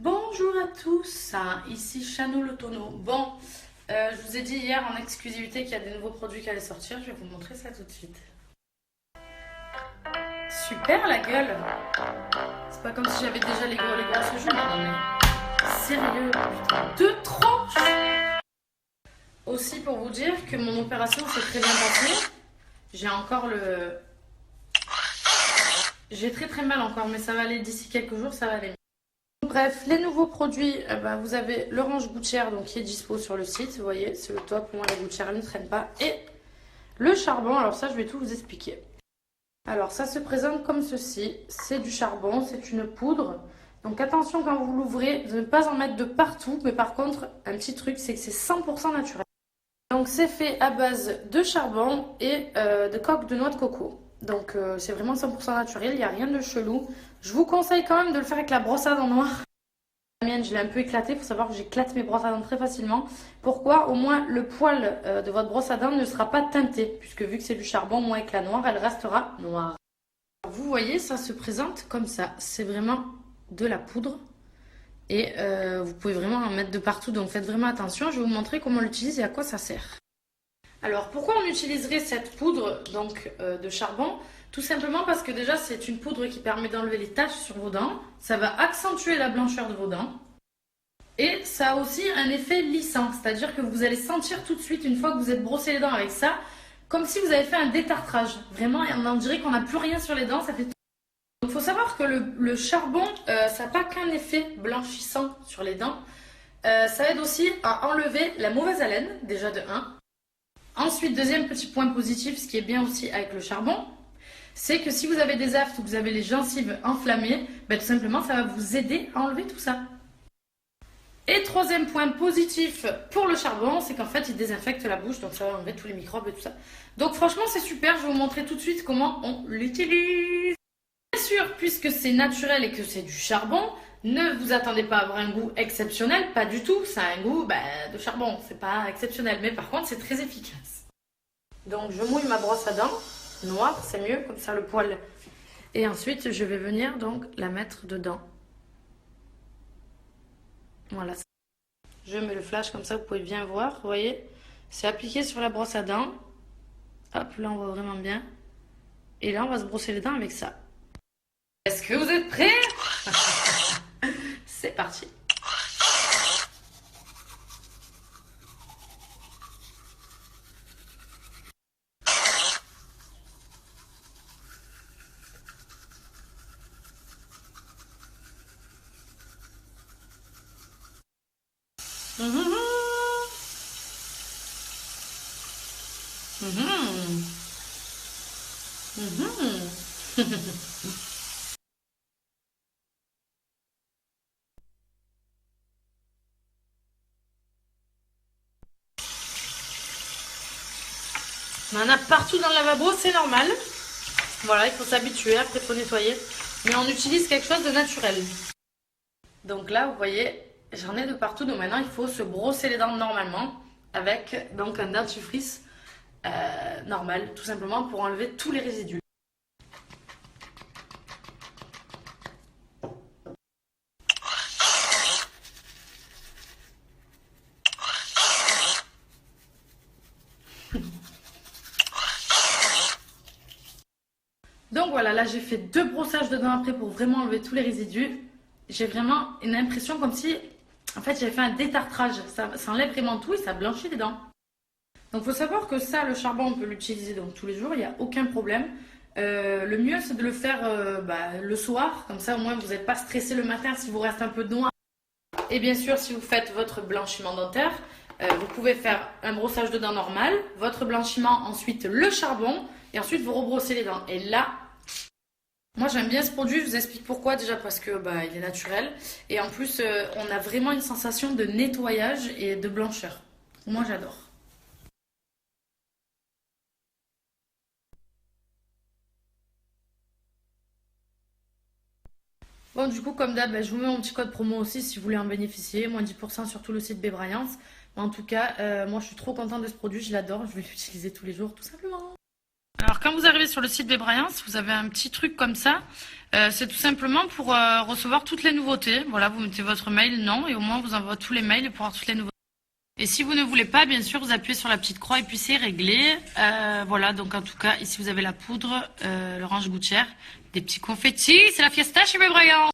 Bonjour à tous, ici Chanou le tonneau. Bon, je vous ai dit hier en exclusivité qu'il y a des nouveaux produits qui allaient sortir. Je vais vous montrer ça tout de suite. Super la gueule. C'est pas comme si j'avais déjà les grosses joues. Non mais sérieux, putain, 2 tranches. Aussi pour vous dire que mon opération s'est très bien passée. J'ai encore le... J'ai très mal encore, mais ça va aller d'ici quelques jours, ça va aller. Bref, les nouveaux produits, vous avez l'orange gouttière donc, qui est dispo sur le site. Vous voyez, c'est le top. Moi, la gouttière, elle ne traîne pas. Et le charbon, alors ça, je vais tout vous expliquer. Alors, ça se présente comme ceci. C'est du charbon, c'est une poudre. Donc, attention quand vous l'ouvrez, de ne pas en mettre de partout. Mais par contre, un petit truc, c'est que c'est 100% naturel. Donc, c'est fait à base de charbon et de coque de noix de coco. Donc, c'est vraiment 100% naturel, il n'y a rien de chelou. Je vous conseille quand même de le faire avec la brosse à dents noire. La mienne, je l'ai un peu éclatée. Il faut savoir que j'éclate mes brosses à dents très facilement. Pourquoi? Au moins, le poil de votre brosse à dents ne sera pas teinté. Puisque vu que c'est du charbon, moi avec la noire, elle restera noire. Vous voyez, ça se présente comme ça. C'est vraiment de la poudre. Et vous pouvez vraiment en mettre de partout. Donc faites vraiment attention. Je vais vous montrer comment on l'utilise et à quoi ça sert. Alors pourquoi on utiliserait cette poudre donc, de charbon? Tout simplement parce que déjà c'est une poudre qui permet d'enlever les taches sur vos dents. Ça va accentuer la blancheur de vos dents. Et ça a aussi un effet lissant. C'est-à-dire que vous allez sentir tout de suite une fois que vous êtes brossé les dents avec ça, comme si vous avez fait un détartrage. Vraiment, on dirait qu'on n'a plus rien sur les dents. Ça fait... Donc il faut savoir que le charbon, ça n'a pas qu'un effet blanchissant sur les dents. Ça aide aussi à enlever la mauvaise haleine, déjà de 1. Ensuite, deuxième petit point positif, ce qui est bien aussi avec le charbon, c'est que si vous avez des aftes ou que vous avez les gencives enflammées, tout simplement, ça va vous aider à enlever tout ça. Et troisième point positif pour le charbon, c'est qu'en fait, il désinfecte la bouche, donc ça va enlever tous les microbes et tout ça. Donc franchement, c'est super, je vais vous montrer tout de suite comment on l'utilise. Bien sûr, puisque c'est naturel et que c'est du charbon, ne vous attendez pas à avoir un goût exceptionnel, pas du tout. Ça a un goût de charbon, c'est pas exceptionnel, mais par contre c'est très efficace. Donc je mouille ma brosse à dents, noire, c'est mieux, comme ça le poil. Et ensuite je vais venir donc la mettre dedans. Voilà. Je mets le flash comme ça, vous pouvez bien voir, vous voyez. C'est appliqué sur la brosse à dents. Hop, là on voit vraiment bien. Et là on va se brosser les dents avec ça. Est-ce que vous êtes prêts? C'est parti. On en a partout dans le lavabo, c'est normal. Voilà, il faut s'habituer, après il faut nettoyer. Mais on utilise quelque chose de naturel. Donc là, vous voyez, j'en ai de partout. Donc maintenant, il faut se brosser les dents normalement avec donc un dentifrice normal, tout simplement pour enlever tous les résidus. Donc voilà, là j'ai fait 2 brossages de dents après pour vraiment enlever tous les résidus. J'ai vraiment une impression comme si, en fait, j'avais fait un détartrage. Ça enlève vraiment tout et ça blanchit les dents. Donc il faut savoir que ça, le charbon, on peut l'utiliser donc tous les jours, il n'y a aucun problème. Le mieux, c'est de le faire le soir, comme ça au moins vous n'êtes pas stressé le matin si vous reste un peu de noir. Et bien sûr, si vous faites votre blanchiment dentaire, vous pouvez faire un brossage de dents normal, votre blanchiment, ensuite le charbon, et ensuite vous rebrossez les dents. Et là, moi j'aime bien ce produit, je vous explique pourquoi. Déjà parce que il est naturel, et en plus on a vraiment une sensation de nettoyage et de blancheur. Moi j'adore. Bon, du coup, comme d'hab, je vous mets mon petit code promo aussi si vous voulez en bénéficier. Moins 10% sur tout le site Bébryance. Mais en tout cas, moi je suis trop contente de ce produit, je l'adore, je vais l'utiliser tous les jours tout simplement. Alors Alors, quand vous arrivez sur le site Bébraillance, vous avez un petit truc comme ça. C'est tout simplement pour recevoir toutes les nouveautés. Voilà, vous mettez votre mail, non, et au moins vous envoie tous les mails et pour avoir toutes les nouveautés. Et si vous ne voulez pas, bien sûr, vous appuyez sur la petite croix et puis c'est réglé. Voilà, donc en tout cas, ici vous avez la poudre, l'orange gouttière, des petits confettis. C'est la fiesta chez Bébraillance.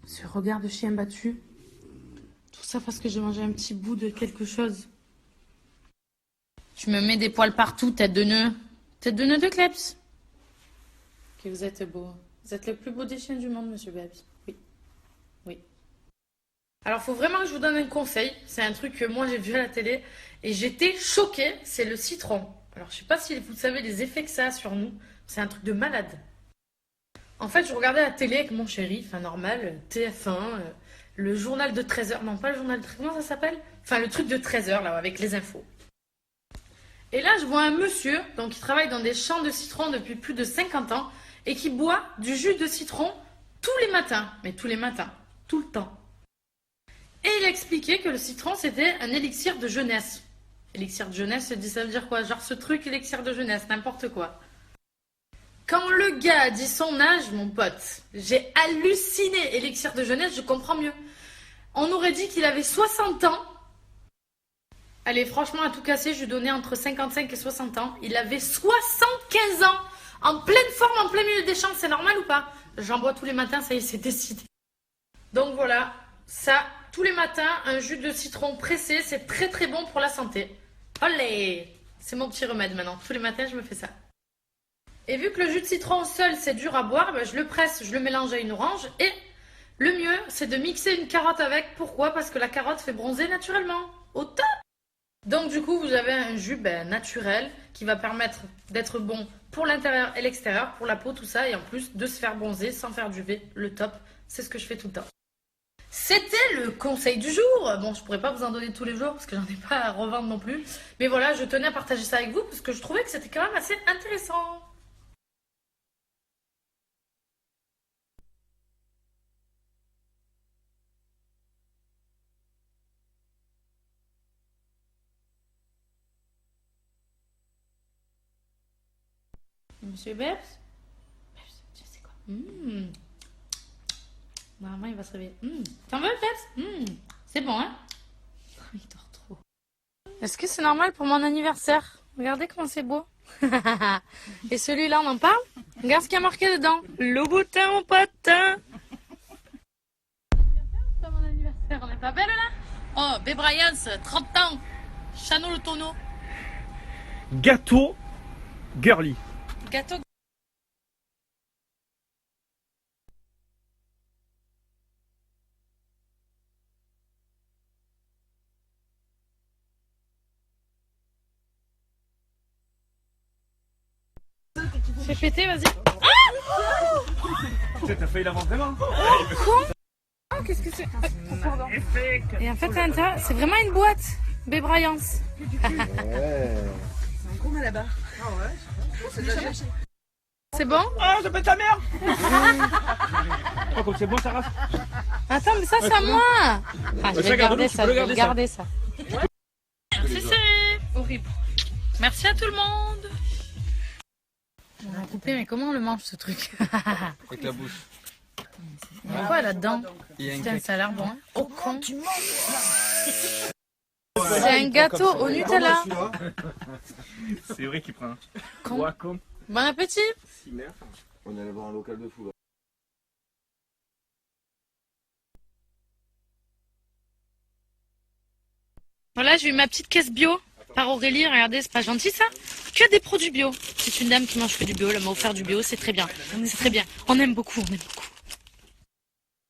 Ce regard de chien battu. Tout ça parce que j'ai mangé un petit bout de quelque chose. Tu me mets des poils partout, tête de nœud. Tête de nœud de Klebs. Que vous êtes beau. Vous êtes le plus beau des chiens du monde, monsieur Babs. Oui. Oui. Alors, il faut vraiment que je vous donne un conseil. C'est un truc que moi, j'ai vu à la télé et j'étais choquée. C'est le citron. Alors, je sais pas si vous savez les effets que ça a sur nous. C'est un truc de malade. En fait, je regardais la télé avec mon chéri, enfin normal, TF1, le journal de 13h. Non, pas le journal de 13h, comment ça s'appelle? Enfin, le truc de 13h, là, avec les infos. Et là, je vois un monsieur, donc qui travaille dans des champs de citron depuis plus de 50 ans, et qui boit du jus de citron tous les matins. Mais tous les matins, tout le temps. Et il a expliqué que le citron, c'était un élixir de jeunesse. Élixir de jeunesse, ça veut dire quoi? Genre ce truc, élixir de jeunesse, n'importe quoi. Quand le gars a dit son âge, mon pote, j'ai halluciné. Élixir de jeunesse, je comprends mieux. On aurait dit qu'il avait 60 ans. Allez, franchement, à tout casser, je lui donnais entre 55 et 60 ans. Il avait 75 ans. En pleine forme, en plein milieu des champs. C'est normal ou pas? J'en bois tous les matins, ça y est, c'est décidé. Donc voilà, ça, tous les matins, un jus de citron pressé, c'est très très bon pour la santé. Olé! C'est mon petit remède maintenant. Tous les matins, je me fais ça. Et vu que le jus de citron seul, c'est dur à boire, ben, je le presse, je le mélange à une orange. Et le mieux, c'est de mixer une carotte avec. Pourquoi? Parce que la carotte fait bronzer naturellement. Au top! Donc du coup, vous avez un jus naturel qui va permettre d'être bon pour l'intérieur et l'extérieur, pour la peau, tout ça. Et en plus, de se faire bronzer sans faire d'UV. Le top, c'est ce que je fais tout le temps. C'était le conseil du jour. Bon, je pourrais pas vous en donner tous les jours parce que j'en ai pas à revendre non plus. Mais voilà, je tenais à partager ça avec vous parce que je trouvais que c'était quand même assez intéressant. Monsieur Babs? Babs, tu sais quoi? Normalement, il va se réveiller. T'en veux, Babs? C'est bon, hein? Il dort trop. Est-ce que c'est normal pour mon anniversaire? Regardez comment c'est beau. Et celui-là, on en parle? Regarde ce qu'il y a marqué dedans. Louboutin, mon pote. C'est pas mon anniversaire, on n'est pas belle là? Oh, Bébraillance, 30 ans. Chano le tonneau. Gâteau girly. Gâteau. Fais péter, vas-y. T'as failli l'avoir vraiment. Oh, qu'est-ce que c'est? Pardon. Et en fait, à l'intérieur, c'est vraiment une boîte. Bébraillance. Ouais. Un gros mal là-bas. Ah ouais. C'est bon? Ah, ça pète ta mère. Oh, comme c'est bon, ça rase. Attends, mais ça, c'est à moi. Ah, je vais garder ça, je vais garder ça. Merci, c'est horrible. Merci à tout le monde. On a coupé, mais comment on le mange, ce truc? Avec la bouche. Il y a quoi là-dedans? Il y a une Putain, ça a l'air bon. Hein. Oh, con. C'est un gâteau au Nutella. C'est vrai qu'il prend un. Con. Ouais, con. Bon appétit. Si merde. On est allé voir un local de fou là. Voilà, j'ai eu ma petite caisse bio par Aurélie. Regardez, c'est pas gentil ça? Que des produits bio. C'est une dame qui mange que du bio. Elle m'a offert du bio, c'est très bien. C'est très bien. On aime beaucoup, on aime beaucoup.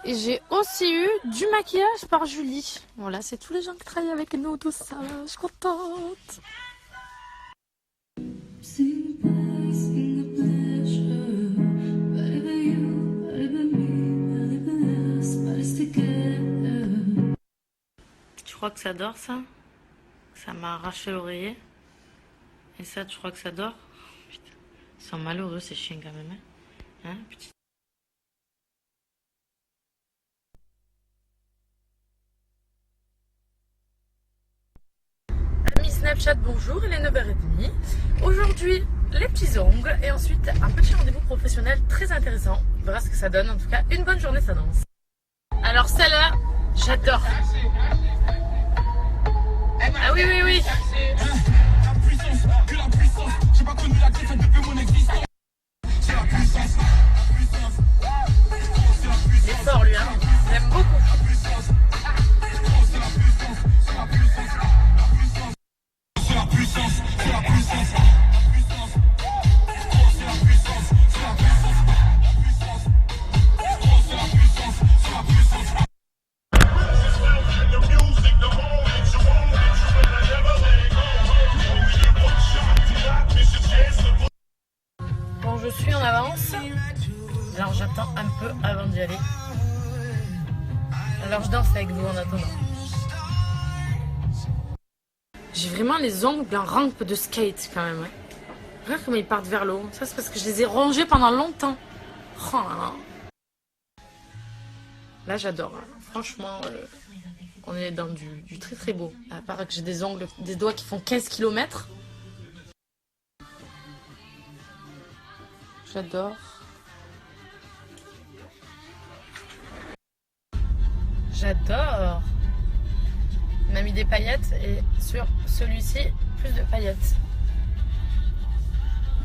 Et j'ai aussi eu du maquillage par Julie. Voilà, c'est tous les gens qui travaillent avec nous, tout ça. Je suis contente. Tu crois que ça dort, ça? Ça m'a arraché l'oreiller. Et ça, tu crois que ça dort? Putain, ils sont malheureux, ces chiens, quand même. Hein, petit. Amis Snapchat, bonjour, il est 9h30. Aujourd'hui, les petits ongles et ensuite un petit rendez-vous professionnel très intéressant. On verra ce que ça donne. En tout cas, une bonne journée, ça danse. Alors celle-là, j'adore. Ah oui, oui, oui. Il est fort lui, hein. J'aime beaucoup. Bon, je suis en avance. Alors j'attends un peu avant d'y aller. Alors je danse avec vous en attendant. J'ai vraiment les ongles en rampe de skate quand même. Regarde comment ils partent vers le haut. Ça c'est parce que je les ai rongés pendant longtemps. Oh là là. Là j'adore. Franchement, on est dans du très très beau. À part que j'ai des ongles, des doigts qui font 15 km. J'adore. J'adore. On a mis des paillettes et sur celui-ci, plus de paillettes.